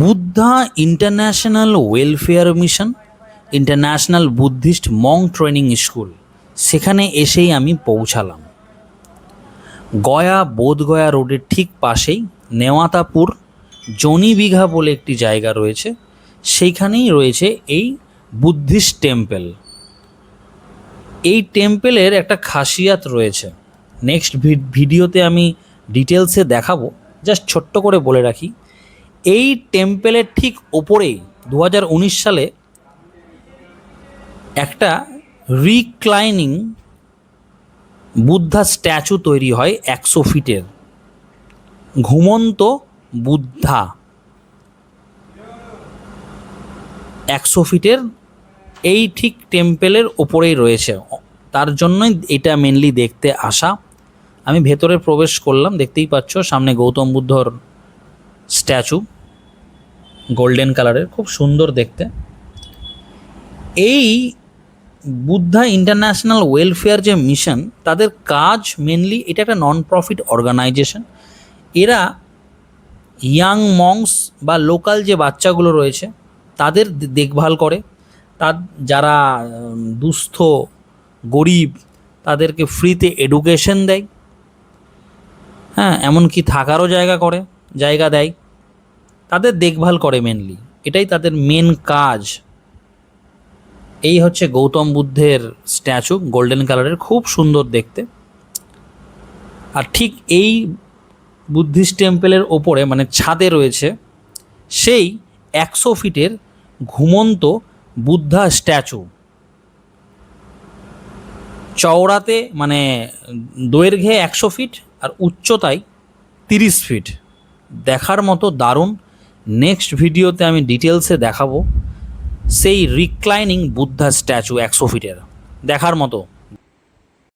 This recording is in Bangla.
Buddha international welfare mission, international Buddhist monk training school, সেখানে এসেই আমি পৌঁছালাম। গয়া বোধগয়া রোডের ঠিক পাশেই নেওয়াতাপুর জনিবিঘা বলে একটি জায়গা রয়েছে, সেইখানেই রয়েছে এই বুদ্ধিস্ট টেম্পল। এই টেম্পলের একটা খাসিয়াত রয়েছে, নেক্সট ভিডিওতে আমি ডিটেলসে দেখাবো। জাস্ট ছোট্ট করে বলে রাখি, এই টেম্পলের ঠিক ওপরেই 2019 সালে একটা রিক্লাইনিং বুদ্ধা স্ট্যাচু তৈরি হয় 100 ফিটের, ঘুমন্ত বুদ্ধা 100 ফিটের, এই ঠিক টেম্পলের ওপরেই রয়েছে। তার জন্যই এটা মেনলি দেখতে আসা। আমি ভেতরে প্রবেশ করলাম, দেখতেই পাচ্ছ সামনে গৌতম বুদ্ধর স্ট্যাচু, গোল্ডেন কালারের, খুব সুন্দর দেখতে। এই বুদ্ধা ইন্টারন্যাশনাল ওয়েলফেয়ার যে মিশন, তাদের কাজ মেনলি, এটা একটা নন প্রফিট অর্গানাইজেশন। এরা ইয়াং মংস বা লোকাল যে বাচ্চাগুলো রয়েছে তাদের দেখভাল করে, তার যারা দুস্থ গরিব তাদেরকে ফ্রিতে এডুকেশন দেয়, হ্যাঁ, এমনকি থাকারও জায়গা দেয়, তাদের দেখভাল করে মেনলি, এটাই তাদের মেন কাজ। এই হচ্ছে গৌতম বুদ্ধের স্ট্যাচু, গোল্ডেন কালারের, খুব সুন্দর দেখতে। আর ঠিক এই বুদ্ধিস্ট টেম্পলের ওপরে মানে ছাদে রয়েছে সেই 100 ফিটের ঘুমন্ত বুদ্ধা স্ট্যাচু। চওড়াতে মানে দৈর্ঘ্যে 100 ফিট আর উচ্চতায় 30 ফিট, দেখার মতো দারুণ। নেক্সট ভিডিওতে আমি ডিটেলসে দেখাবো সেই রিক্লাইনিং বুদ্ধা স্ট্যাচু 100 ফিটের, দেখার মতো।